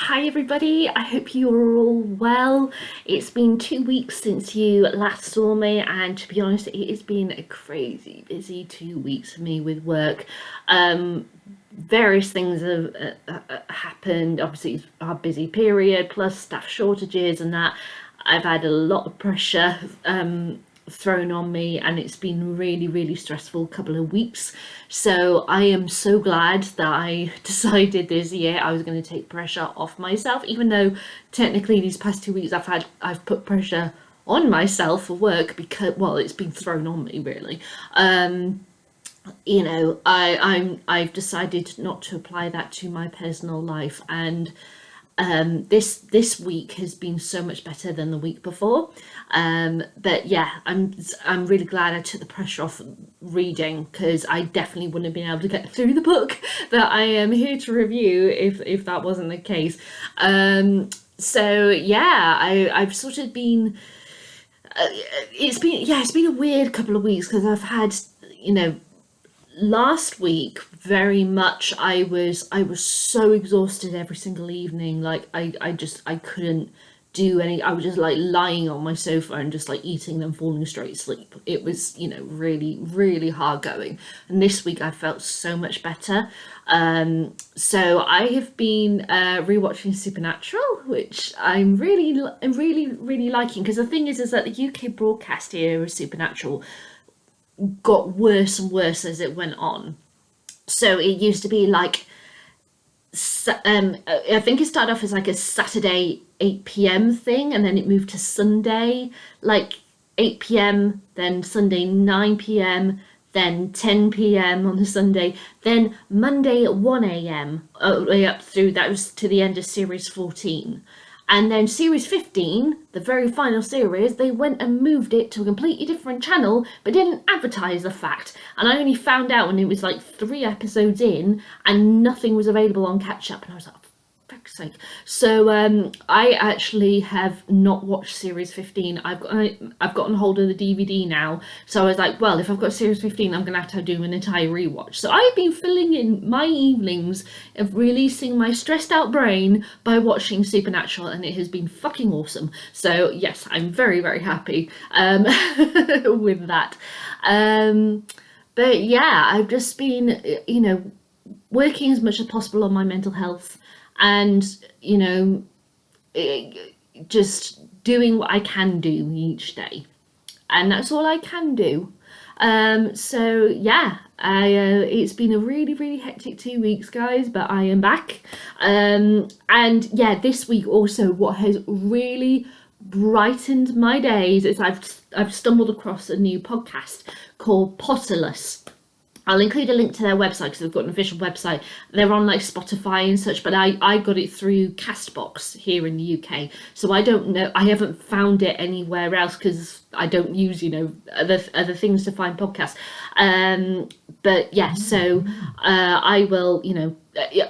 Hi everybody, I hope you're all well. It's been 2 weeks since you last saw me, and to be honest, it has been a crazy busy 2 weeks for me with work. Various things have happened. Obviously, it's our busy period, plus staff shortages and that. I've had a lot of pressure thrown on me, and it's been really stressful couple of weeks. So I am so glad that I decided this year I was going to take pressure off myself, even though technically these past 2 weeks I've put pressure on myself for work because, well, it's been thrown on me really. I've decided not to apply that to my personal life, and this week has been so much better than the week before. But yeah, I'm really glad I took the pressure off reading, because I definitely wouldn't have been able to get through the book that I am here to review if that wasn't the case. So yeah, I've sort of been. It's been a weird couple of weeks, because I've had, last week very much I was so exhausted every single evening. Like I couldn't do any. I was just like lying on my sofa and just like eating and falling straight asleep. It was, really hard going. And this week I felt so much better. So I have been rewatching Supernatural, which I'm really liking, because the thing is that the UK broadcast here of Supernatural got worse and worse as it went on. So it used to be like, I think it started off as like a Saturday 8 p.m. thing, and then it moved to Sunday like 8 p.m, then Sunday 9 p.m, then 10 p.m. on the Sunday, then Monday at 1 a.m, all the way up through, that was to the end of series 14. And then series 15, the very final series, they went and moved it to a completely different channel, but didn't advertise the fact. And I only found out when it was like 3 episodes in and nothing was available on catch up. And I was like, for fuck's sake. So I actually have not watched series 15. I've gotten hold of the DVD now. So I was like, well, if I've got series 15, I'm going to have to do an entire rewatch. So I've been filling in my evenings of releasing my stressed out brain by watching Supernatural, and it has been fucking awesome. So yes, I'm very happy with that. But yeah, I've just been, working as much as possible on my mental health, and just doing what I can do each day, and that's all I can do. So yeah, it's been a really hectic 2 weeks, guys, but I am back. And yeah, this week also, what has really brightened my days is I've stumbled across a new podcast called Potterless. I'll include a link to their website, because they've got an official website. They're on like Spotify and such, but I got it through Castbox here in the UK. So I don't know, I haven't found it anywhere else, because I don't use, other things to find podcasts. But yeah, so I will,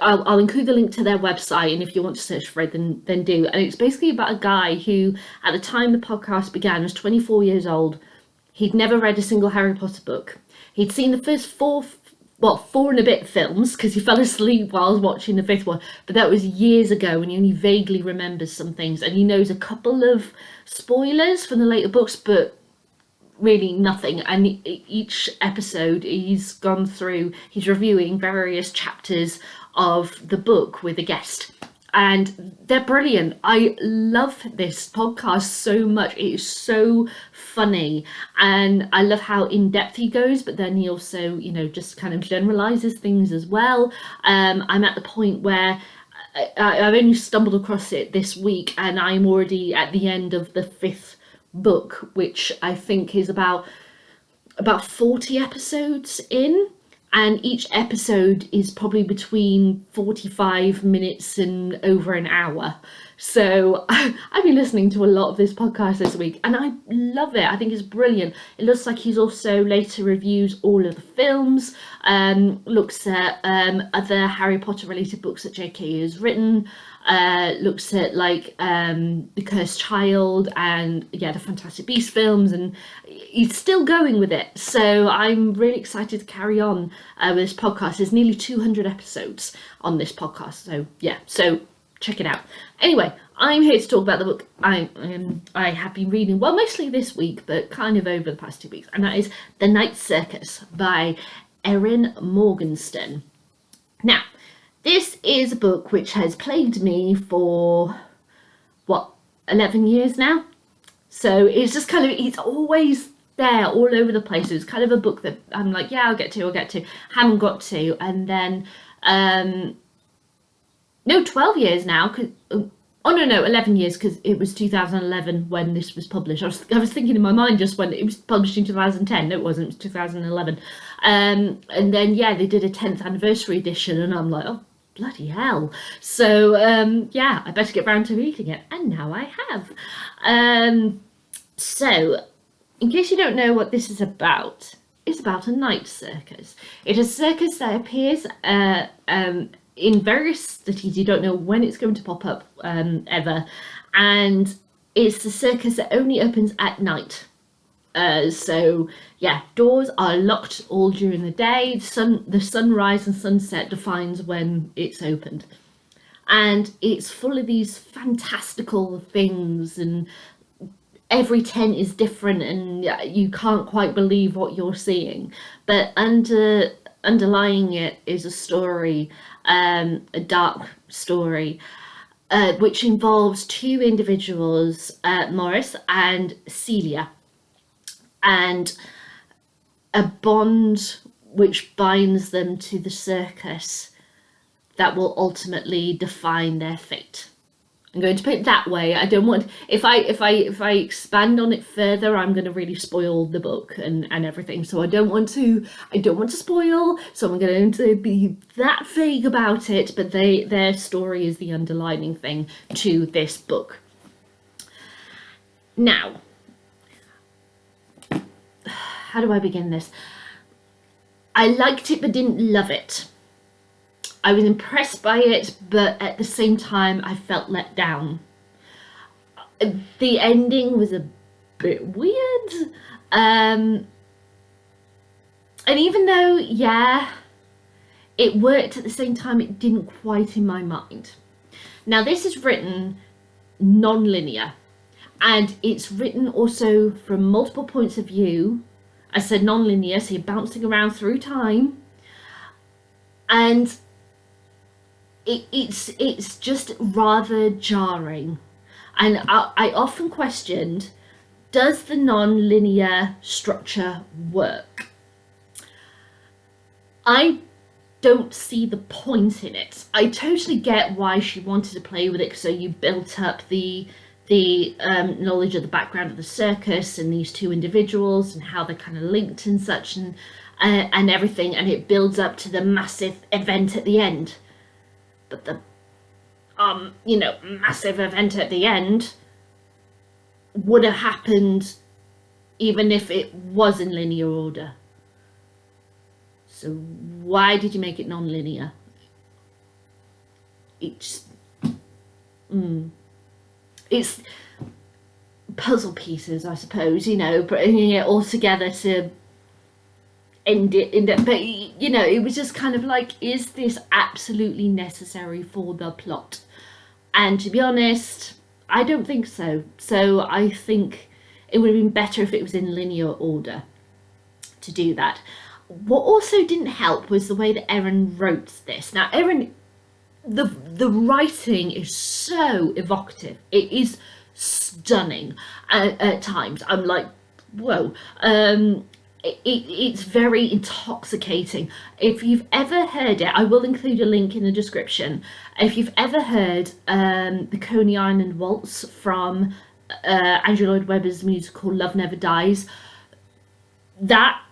I'll include the link to their website, and if you want to search for it, then do. And it's basically about a guy who, at the time the podcast began, was 24 years old. He'd never read a single Harry Potter book. He'd seen the first four and a bit films, because he fell asleep while I was watching the fifth one, but that was years ago, and he only vaguely remembers some things, and he knows a couple of spoilers from the later books, but really nothing. And each episode he's reviewing various chapters of the book with a guest, and they're brilliant. I love this podcast so much. It is so funny, and I love how in-depth he goes, but then he also, just kind of generalizes things as well. I'm at the point where I've only stumbled across it this week, and I'm already at the end of the 5th book, which I think is about 40 episodes in. And each episode is probably between 45 minutes and over an hour. So I've been listening to a lot of this podcast this week, and I love it. I think it's brilliant. It looks like he's also later reviews all of the films, looks at other Harry Potter related books that JK has written, looks at like The Cursed Child and the Fantastic Beasts films, and he's still going with it. So I'm really excited to carry on with this podcast. There's nearly 200 episodes on this podcast. So yeah, so check it out. Anyway, I'm here to talk about the book I have been reading, well, mostly this week, but kind of over the past 2 weeks, and that is The Night Circus by Erin Morgenstern. Now, this is a book which has plagued me for, 11 years now? So it's just kind of, it's always there all over the place. It's kind of a book that I'm like, yeah, I'll get to, haven't got to. And then, 12 years now, 11 years, because it was 2011 when this was published. I was thinking in my mind just when it was published in 2010. No, it wasn't, it was 2011. And then, yeah, they did a 10th anniversary edition, and I'm like, oh, bloody hell. So, yeah, I better get round to reading it. And now I have. So, in case you don't know what this is about, it's about a night circus. It's a circus that appears in various cities. You don't know when it's going to pop up ever. And it's the circus that only opens at night. So yeah, doors are locked all during the day. The sunrise and sunset defines when it's opened, and it's full of these fantastical things, and every tent is different, and you can't quite believe what you're seeing. But underlying it is a story, a dark story, which involves two individuals, Morris and Celia, and a bond which binds them to the circus that will ultimately define their fate. I'm going to put it that way. I don't want, if I expand on it further, I'm going to really spoil the book and everything. So I don't want to spoil. So I'm going to be that vague about it. But their story is the underlining thing to this book. Now, how do I begin this? I liked it but didn't love it. I was impressed by it, but at the same time I felt let down. The ending was a bit weird. And even though, yeah, it worked, at the same time it didn't quite in my mind. Now, this is written non-linear, and it's written also from multiple points of view. I said non-linear, so you're bouncing around through time, and it's just rather jarring. And I often questioned, does the non-linear structure work? I don't see the point in it. I totally get why she wanted to play with it, so you built up the knowledge of the background of the circus and these two individuals and how they're kind of linked and such, and everything, and it builds up to the massive event at the end. But the massive event at the end would have happened even if it was in linear order. So why did you make it non-linear? It's puzzle pieces, I suppose, putting it all together to end it. But, it was just kind of like, is this absolutely necessary for the plot? And to be honest, I don't think so. So I think it would have been better if it was in linear order to do that. What also didn't help was the way that Erin wrote this. Now, Erin, the writing is so evocative. It is stunning at times. I'm like, whoa. It's very intoxicating. If you've ever heard it, I will include a link in the description. If you've ever heard the Coney Island Waltz from Andrew Lloyd Webber's musical Love Never Dies, that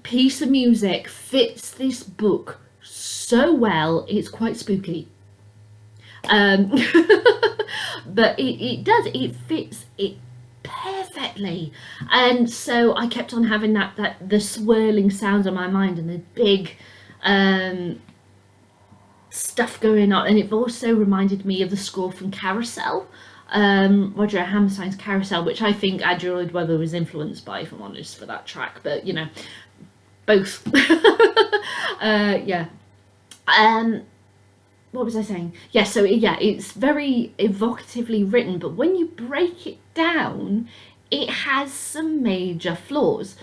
piece of music fits this book so well. It's quite spooky. But it does, it fits it perfectly. And so I kept on having the swirling sounds in my mind and the big stuff going on. And it also reminded me of the score from Carousel, Roger Hammerstein's Carousel, which I think Andrew Lloyd Webber was influenced by, if I'm honest, for that track. But both. Yeah. what was I saying? Yeah, so yeah, it's very evocatively written, but when you break it down, it has some major flaws.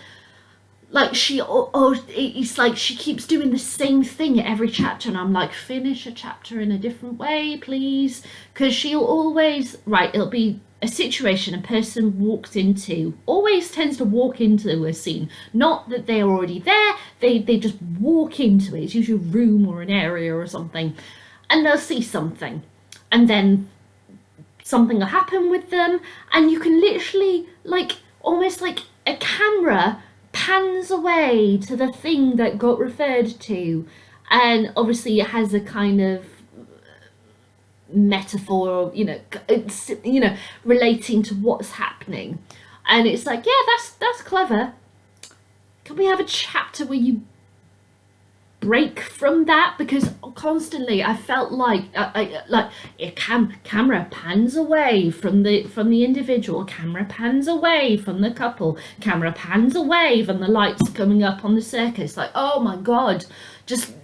Like it's like she keeps doing the same thing every chapter, and I'm like, finish a chapter in a different way, please, because she'll always, right, it'll be a situation a person walks into, always tends to walk into a scene, not that they're already there, they just walk into it. It's usually a room or an area or something, and they'll see something, and then something will happen with them, and you can literally, like, almost like a camera pans away to the thing that got referred to, and obviously it has a kind of metaphor, it's, relating to what's happening, and it's like, yeah, that's clever. Can we have a chapter where you break from that? Because constantly I felt like camera pans away from the individual, camera pans away from the couple, camera pans away from the lights coming up on the circus. Like, oh my god, just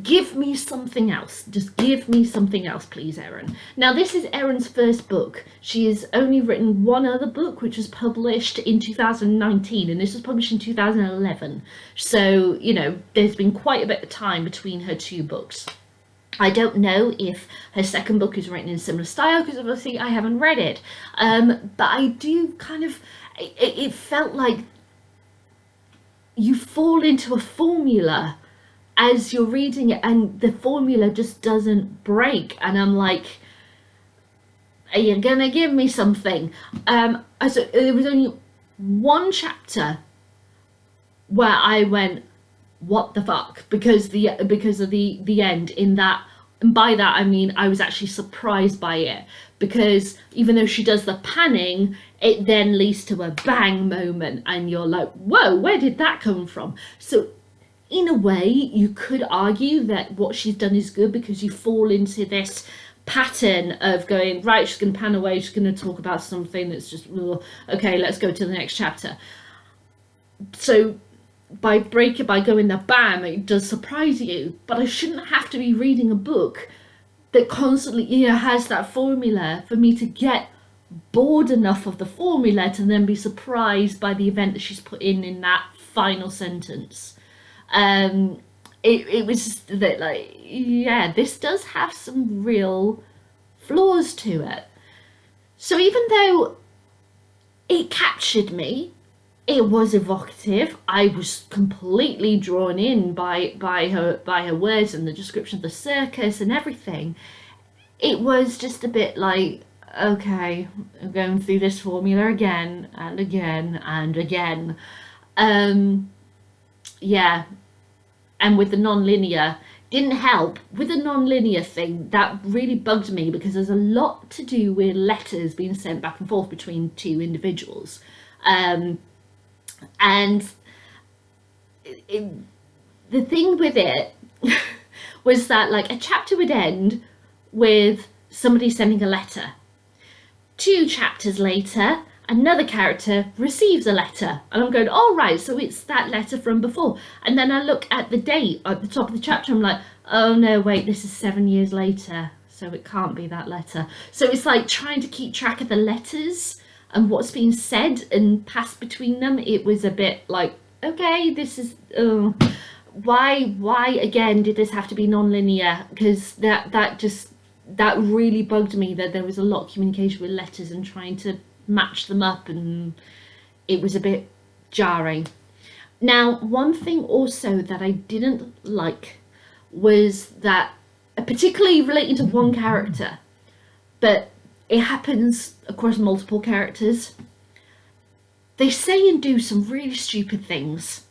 give me something else. Just give me something else, please, Erin. Now, this is Erin's first book. She has only written one other book, which was published in 2019, and this was published in 2011. So, there's been quite a bit of time between her two books. I don't know if her second book is written in similar style, because obviously I haven't read it. But I do kind of, it felt like you fall into a formula as you're reading it, and the formula just doesn't break, and I'm like, are you gonna give me something? So there was only one chapter where I went, what the fuck, because of the end in that, and by that I mean I was actually surprised by it, because even though she does the panning, it then leads to a bang moment, and you're like, whoa, where did that come from? So in a way, you could argue that what she's done is good, because you fall into this pattern of going, right, she's going to pan away, she's going to talk about something that's just, okay, let's go to the next chapter. So by going the bam, it does surprise you, but I shouldn't have to be reading a book that constantly, has that formula for me to get bored enough of the formula to then be surprised by the event that she's put in that final sentence. It was just that, like, yeah, this does have some real flaws to it. So even though it captured me, it was evocative, I was completely drawn in by her words and the description of the circus and everything, it was just a bit like, okay, I'm going through this formula again and again and again. Yeah, and with the non-linear, didn't help. With the non-linear thing, that really bugged me, because there's a lot to do with letters being sent back and forth between two individuals. And the thing with it was that, like, a chapter would end with somebody sending a letter. 2 chapters later, another character receives a letter, and I'm going, oh right, so it's that letter from before. And then I look at the date at the top of the chapter, I'm like, oh no, wait, this is 7 years later, so it can't be that letter. So it's like trying to keep track of the letters and what's being said and passed between them. It was a bit like, okay, this is, why again did this have to be non-linear? Because that really bugged me, that there was a lot of communication with letters and trying to match them up, and it was a bit jarring. Now, one thing also that I didn't like was that, particularly relating to one character, but it happens across multiple characters, they say and do some really stupid things.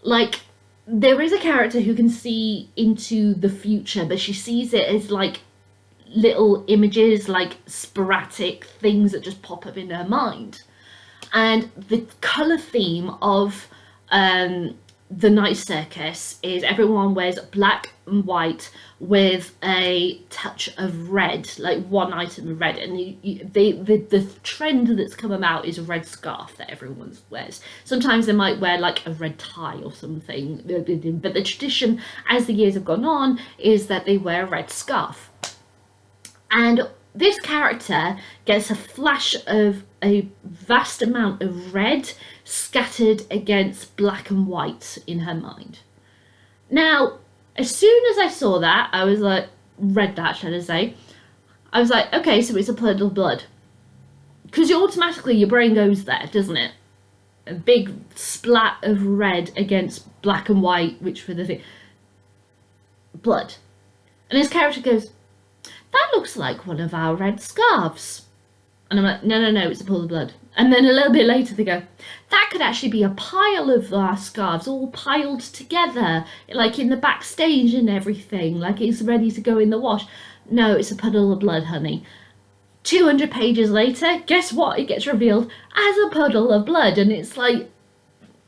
Like, there is a character who can see into the future, but she sees it as like little images, like sporadic things that just pop up in her mind. And the colour theme of the Night Circus is everyone wears black and white with a touch of red, like one item of red, and the trend that's come about is a red scarf that everyone wears. Sometimes they might wear like a red tie or something, but the tradition as the years have gone on is that they wear a red scarf. And this character gets a flash of a vast amount of red scattered against black and white in her mind. Now, as soon as I saw that, I was like, read that, should I say, I was like, okay, so it's a puddle of blood. Because automatically your brain goes there, doesn't it? A big splat of red against black and white, which were the thing. Blood. And his character goes, that looks like one of our red scarves. And I'm like, no, it's a pool of blood. And then a little bit later they go, that could actually be a pile of our scarves all piled together, like in the backstage and everything, like it's ready to go in the wash. No, it's a puddle of blood, honey. 200 pages later, guess what? It gets revealed as a puddle of blood. And it's like,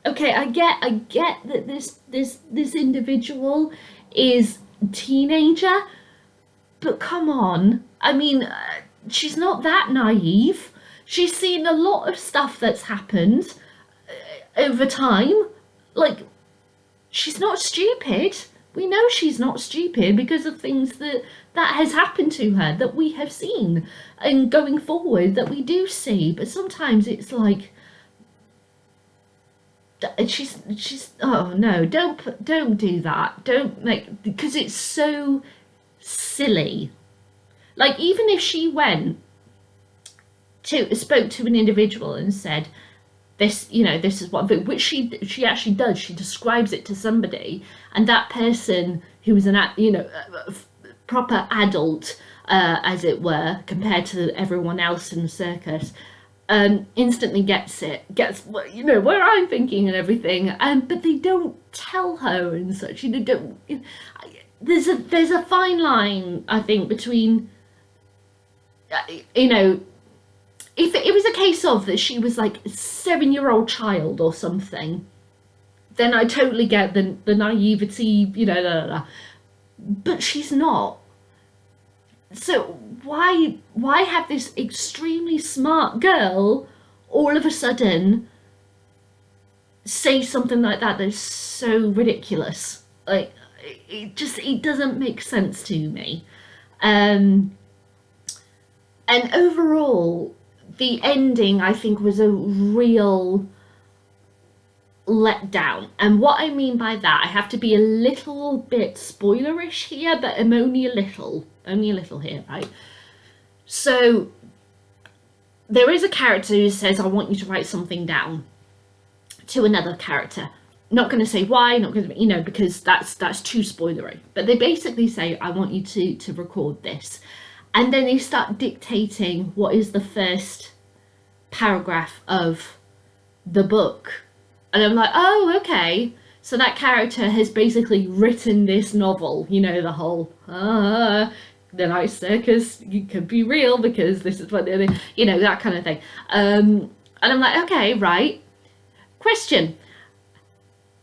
okay, I get that this individual is a teenager, but come on. I mean, she's not that naive. She's seen a lot of stuff that's happened over time. Like, she's not stupid. We know she's not stupid because of things that has happened to her that we have seen, and going forward that we do see. But sometimes it's like, she's oh no, don't do that. Don't make, because it's so silly. Like, even if she spoke to an individual and said, this is what, which she actually does, she describes it to somebody, and that person who is a proper adult, as it were, compared to everyone else in the circus, instantly gets where I'm thinking and everything, but they don't tell her and such. There's a fine line, I think, between, if it was a case of that she was like a 7-year-old child or something, then I totally get the naivety, but she's not. So why have this extremely smart girl all of a sudden say something like that that's so ridiculous? Like, it doesn't make sense to me. And overall, the ending, I think, was a real letdown. And what I mean by that, I have to be a little bit spoilerish here, but I'm only a little here, right? So there is a character who says, I want you to write something down, to another character. Not going to say why, not going to, because that's too spoilery. But they basically say, I want you to record this. And then they start dictating what is the first paragraph of the book. And I'm like, oh, okay. So that character has basically written this novel, the whole, the Night Circus could be real because this is what they're, that kind of thing. And I'm like, okay, right. Question.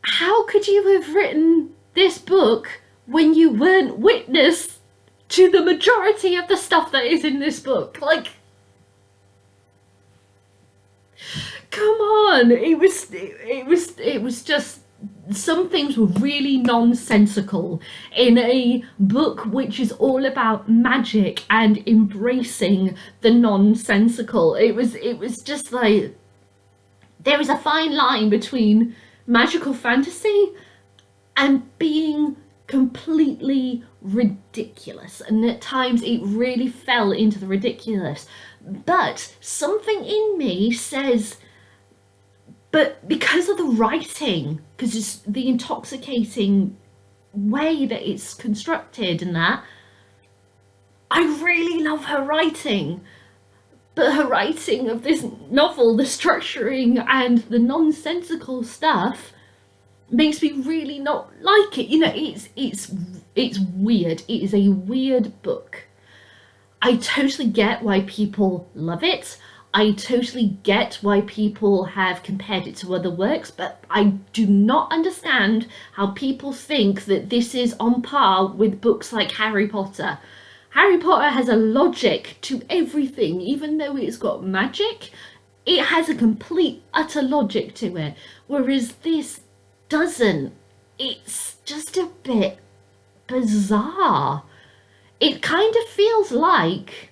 How could you have written this book when you weren't witness to the majority of the stuff that is in this book? Like, come on. It was just, some things were really nonsensical in a book which is all about magic and embracing the nonsensical. It was just like, there is a fine line between magical fantasy and being completely ridiculous, and at times it really fell into the ridiculous. But something in me says, but because of the writing, because it's the intoxicating way that it's constructed and that, I really love her writing. But her writing of this novel, the structuring and the nonsensical stuff, makes me really not like it. It's weird. It is a weird book. I totally get why people love it. I totally get why people have compared it to other works, but I do not understand how people think that this is on par with books like Harry Potter. Harry Potter has a logic to everything, even though it's got magic. It has a complete, utter logic to it, whereas this doesn't. It's just a bit bizarre. It kind of feels like,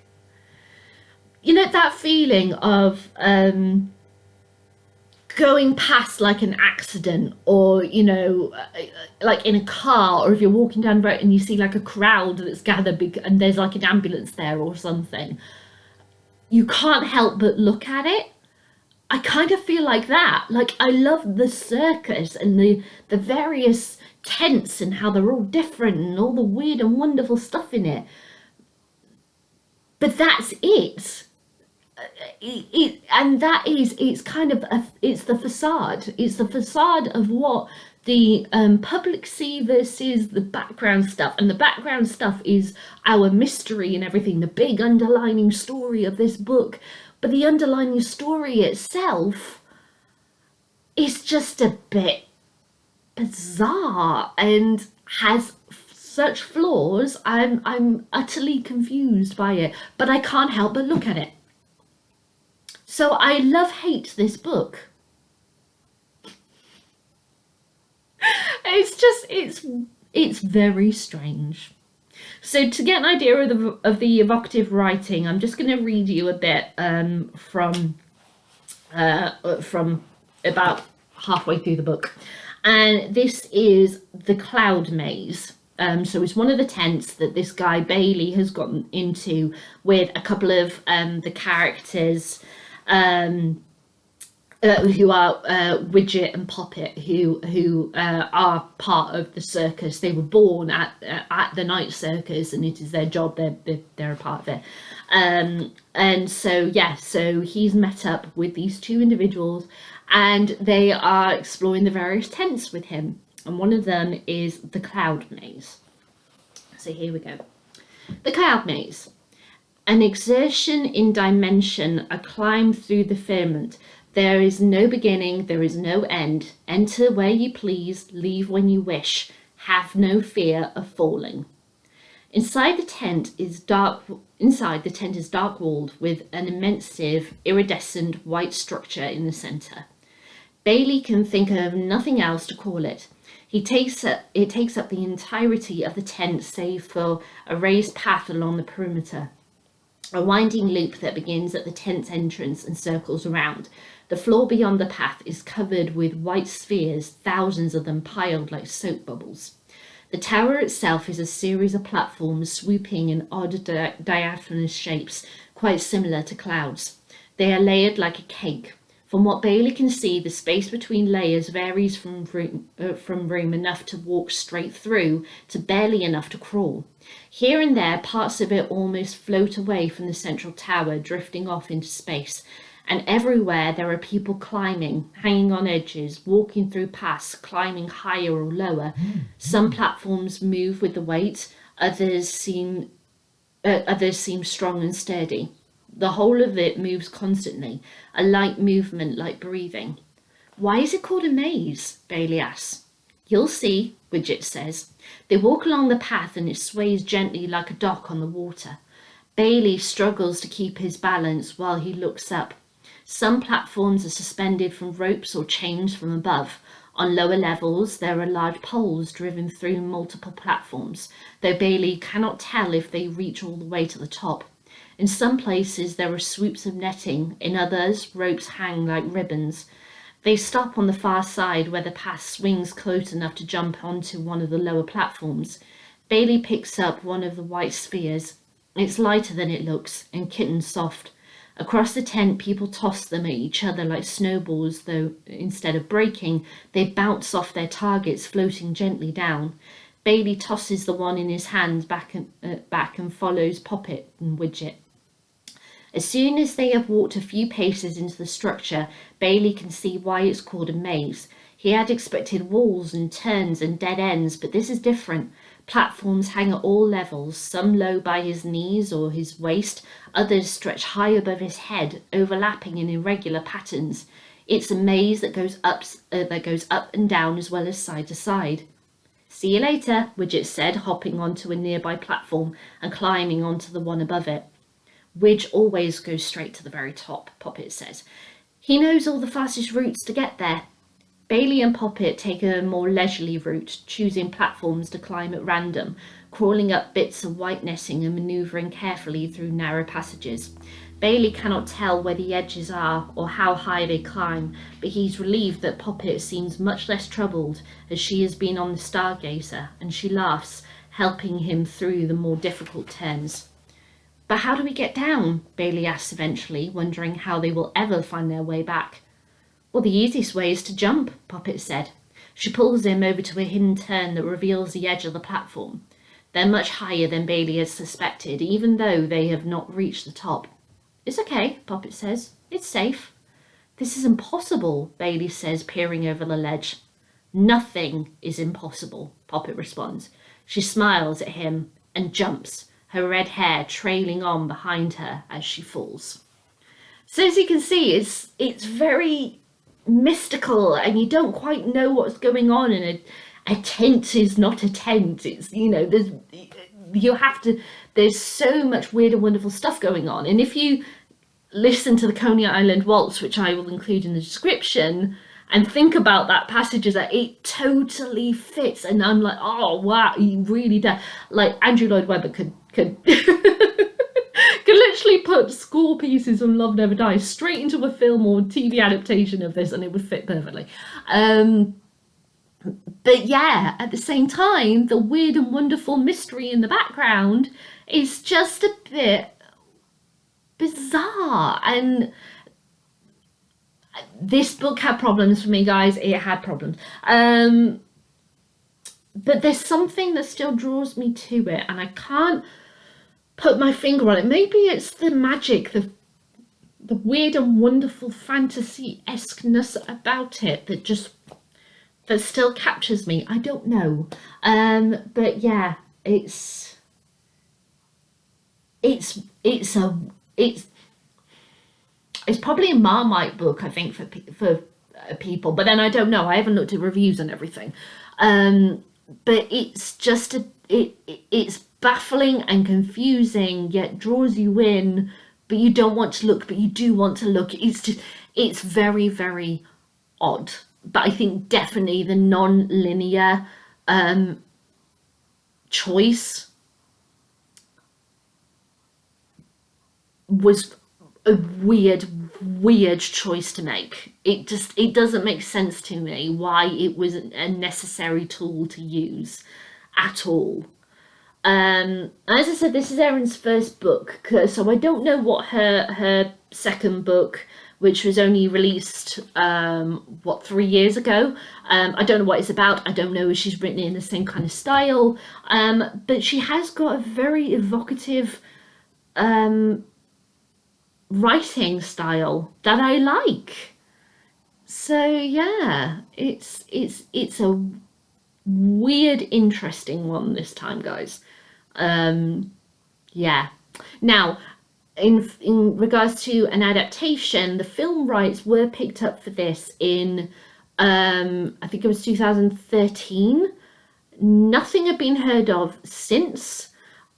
that feeling of going past like an accident, or like in a car, or if you're walking down the road and you see like a crowd that's gathered and there's like an ambulance there or something, you can't help but look at it. I kind of feel like that. Like, I love the circus and the various tents and how they're all different and all the weird and wonderful stuff in it, but that's it. It's kind of it's the facade. It's the facade of what the public see versus the background stuff, and the background stuff is our mystery and everything, the big underlining story of this book. But the underlining story itself is just a bit bizarre and has such flaws. I'm utterly confused by it, but I can't help but look at it. So I love-hate this book. It's very strange. So to get an idea of the evocative writing, I'm just going to read you a bit from about halfway through the book. And this is the Cloud Maze. So it's one of the tents that this guy Bailey has gotten into with a couple of the characters who are Widget and Poppet, who are part of the circus. They were born at the Night Circus, and it is their job. They're a part of it. And so he's met up with these two individuals, and they are exploring the various tents with him. And one of them is the Cloud Maze. So here we go. The Cloud Maze. An exertion in dimension, a climb through the firmament. There is no beginning, there is no end. Enter where you please, leave when you wish. Have no fear of falling. Inside the tent is dark walled with an immense, iridescent white structure in the centre. Bailey can think of nothing else to call it. It takes up the entirety of the tent, save for a raised path along the perimeter. A winding loop that begins at the tent's entrance and circles around. The floor beyond the path is covered with white spheres, thousands of them piled like soap bubbles. The tower itself is a series of platforms swooping in odd diaphanous shapes, quite similar to clouds. They are layered like a cake. From what Bailey can see, the space between layers varies from room enough to walk straight through to barely enough to crawl. Here and there, parts of it almost float away from the central tower, drifting off into space. And everywhere there are people climbing, hanging on edges, walking through paths, climbing higher or lower. Some platforms move with the weight, others seem strong and sturdy. The whole of it moves constantly, a light movement like breathing. Why is it called a maze? Bailey asks. You'll see, Widget says. They walk along the path and it sways gently like a dock on the water. Bailey struggles to keep his balance while he looks up. Some platforms are suspended from ropes or chains from above. On lower levels, there are large poles driven through multiple platforms, though Bailey cannot tell if they reach all the way to the top. In some places, there are swoops of netting. In others, ropes hang like ribbons. They stop on the far side where the path swings close enough to jump onto one of the lower platforms. Bailey picks up one of the white spheres. It's lighter than it looks and kitten soft. Across the tent, people toss them at each other like snowballs, though instead of breaking, they bounce off their targets, floating gently down. Bailey tosses the one in his hand back and follows Poppet and Widget. As soon as they have walked a few paces into the structure, Bailey can see why it's called a maze. He had expected walls and turns and dead ends, but this is different. Platforms hang at all levels, some low by his knees or his waist, others stretch high above his head, overlapping in irregular patterns. It's a maze that goes up and down as well as side to side. See you later, Widget said, hopping onto a nearby platform and climbing onto the one above it. Widge always goes straight to the very top, Poppet says. He knows all the fastest routes to get there. Bailey and Poppet take a more leisurely route, choosing platforms to climb at random, crawling up bits of white netting and manoeuvring carefully through narrow passages. Bailey cannot tell where the edges are or how high they climb, but he's relieved that Poppet seems much less troubled as she has been on the Stargazer, and she laughs, helping him through the more difficult turns. But how do we get down? Bailey asks eventually, wondering how they will ever find their way back. Well, the easiest way is to jump, Poppet said. She pulls him over to a hidden turn that reveals the edge of the platform. They're much higher than Bailey had suspected, even though they have not reached the top. It's okay, Poppet says. It's safe. This is impossible, Bailey says, peering over the ledge. Nothing is impossible, Poppet responds. She smiles at him and jumps, her red hair trailing on behind her as she falls. So as you can see, it's very mystical, and you don't quite know what's going on, and a tent is not a tent. It's, there's so much weird and wonderful stuff going on. And if you listen to the Coney Island Waltz, which I will include in the description, and think about that passage, that it totally fits. And I'm like, oh wow, he really does. Like Andrew Lloyd Webber could could literally put score pieces of Love Never Dies straight into a film or TV adaptation of this, and it would fit perfectly. But yeah, at the same time, the weird and wonderful mystery in the background is just a bit bizarre. And this book had problems for me, guys. It had problems. But there's something that still draws me to it, and I can't put my finger on it. Maybe it's the magic, the weird and wonderful fantasy-esqueness about it that still captures me. I don't know. But yeah, it's probably a Marmite book, I think, for people. But then I don't know. I haven't looked at reviews and everything. But it's just it's baffling and confusing, yet draws you in. But you don't want to look, but you do want to look. It's very, very odd. But I think definitely the non-linear choice was a weird choice to make. It doesn't make sense to me why it was a necessary tool to use at all. As I said, this is Erin's first book, so I don't know what her second book, which was only released 3 years ago. I don't know what it's about. I don't know if she's written it in the same kind of style, but she has got a very evocative writing style that I like. So yeah, it's a weird, interesting one this time, guys. Yeah. Now, in regards to an adaptation, the film rights were picked up for this in I think it was 2013. Nothing had been heard of since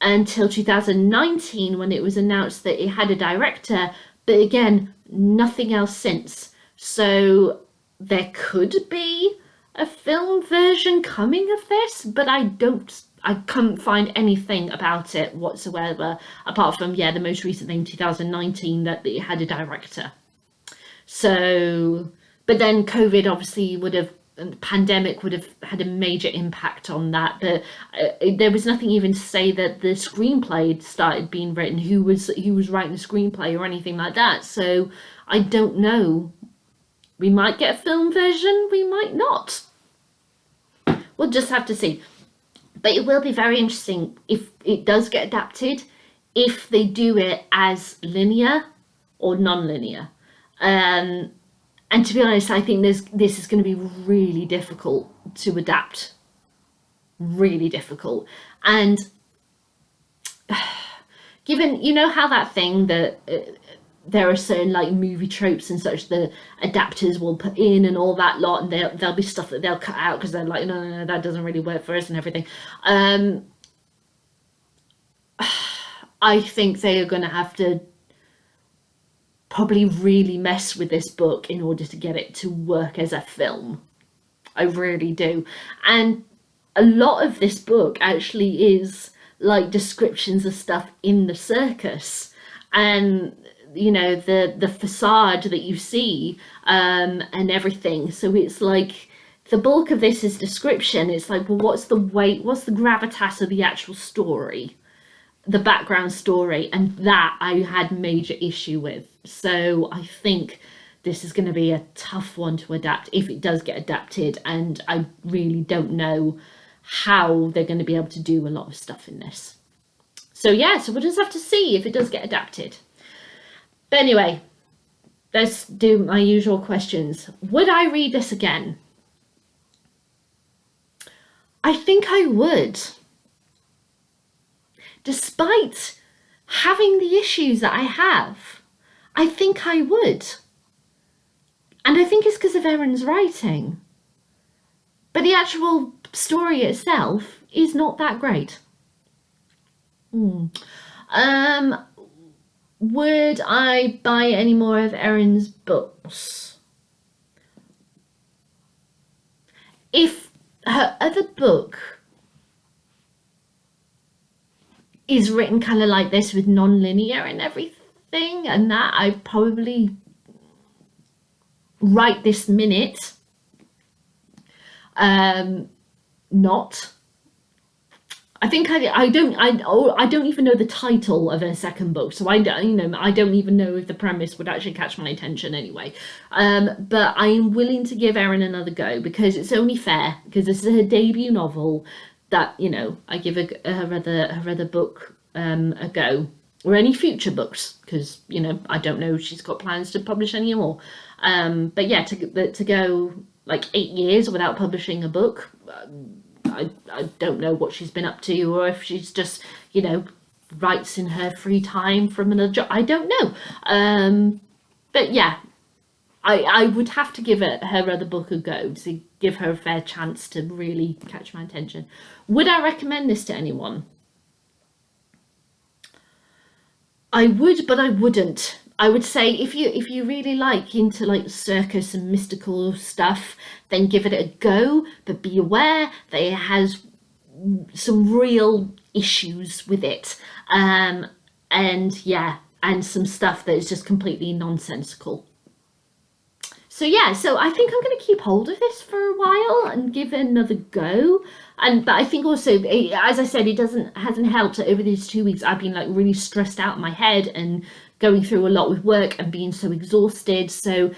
until 2019, when it was announced that it had a director, but again, nothing else since. So there could be a film version coming of this, but I couldn't find anything about it whatsoever, apart from, the most recent thing, 2019, that it had a director. So, but then COVID obviously the pandemic would have had a major impact on that. But there was nothing even to say that the screenplay had started being written, who was writing the screenplay or anything like that. So I don't know. We might get a film version, we might not. We'll just have to see. But it will be very interesting if it does get adapted, if they do it as linear or non-linear. And to be honest, I think this is going to be really difficult to adapt. really difficult. And given, you know how that thing that there are certain like movie tropes and such the adapters will put in and all that lot, and there'll be stuff that they'll cut out because they're like, no, that doesn't really work for us and everything. I think they are going to have to probably really mess with this book in order to get it to work as a film. I really do. And a lot of this book actually is like descriptions of stuff in the circus, and you know, the facade that you see, and everything. So it's like the bulk of this is description. It's like, well, what's the gravitas of the actual story, the background story? And that I had major issue with. So I think this is going to be a tough one to adapt if it does get adapted, and I really don't know how they're going to be able to do a lot of stuff in this. So yeah, so we'll just have to see if it does get adapted. But anyway, let's do my usual questions. Would I read this again? I think I would. Despite having the issues that I have, I think I would. And I think it's because of Erin's writing. But the actual story itself is not that great. Would I buy any more of Erin's books? If her other book is written kind of like this with non-linear and everything, and that I probably right this minute not. I think I don't even know the title of her second book, so I don't even know if the premise would actually catch my attention anyway. But I'm willing to give Erin another go because it's only fair, because this is her debut novel, that, you know, I give her other book a go, or any future books, because, you know, I don't know if she's got plans to publish any more. But yeah, to go like 8 years without publishing a book, I don't know what she's been up to, or if she's just, you know, writes in her free time from another job. I don't know. But yeah, I would have to give her other book a go to give her a fair chance to really catch my attention. Would I recommend this to anyone? I would, but I wouldn't. I would say if you really like into like circus and mystical stuff, then give it a go, but be aware that it has some real issues with it, and yeah, and some stuff that is just completely nonsensical. So yeah, so I think I'm going to keep hold of this for a while and give it another go. But I think also, as I said, it hasn't helped that over these 2 weeks I've been like really stressed out in my head and going through a lot with work and being so exhausted. So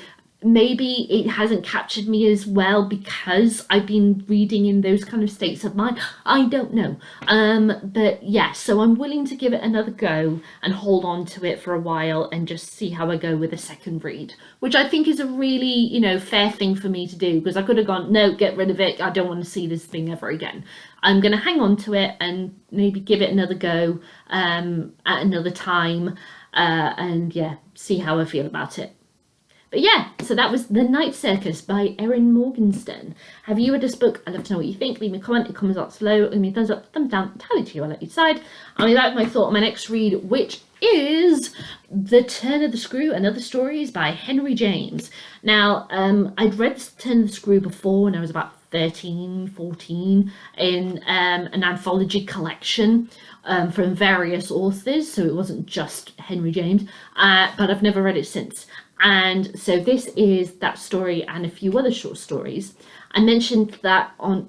maybe it hasn't captured me as well because I've been reading in those kind of states of mind. I don't know. But yeah, so I'm willing to give it another go and hold on to it for a while and just see how I go with a second read, which I think is a really, you know, fair thing for me to do, because I could have gone, no, get rid of it, I don't want to see this thing ever again. I'm going to hang on to it and maybe give it another go at another time, and yeah, see how I feel about it. But yeah, so that was The Night Circus by Erin Morgenstern. Have you read this book? I'd love to know what you think. Leave me a comment in the comments box below. Leave me a thumbs up, thumbs down, entirely to you on each side. I'll leave out my thought on my next read, which is The Turn of the Screw and Other Stories by Henry James. Now, I'd read The Turn of the Screw before when I was about 13, 14 in an anthology collection from various authors, so it wasn't just Henry James, but I've never read it since. And so this is that story and a few other short stories. I mentioned that on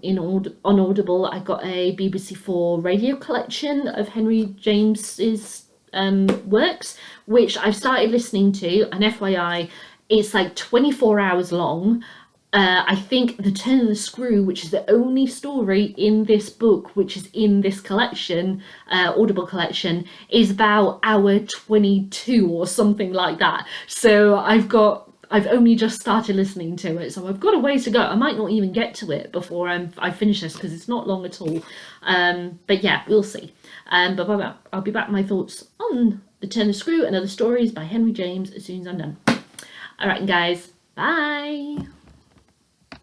Audible I got a BBC4 radio collection of Henry James's works, which I've started listening to, and FYI, it's like 24 hours long. I think The Turn of the Screw, which is the only story in this book which is in this collection, Audible collection, is about hour 22 or something like that. So I've got I've only just started listening to it, so I've got a ways to go. I might not even get to it before I finish this, because it's not long at all. But yeah, we'll see. But I'll be back with my thoughts on The Turn the Screw and Other Stories by Henry James as soon as I'm done. Alright guys, bye!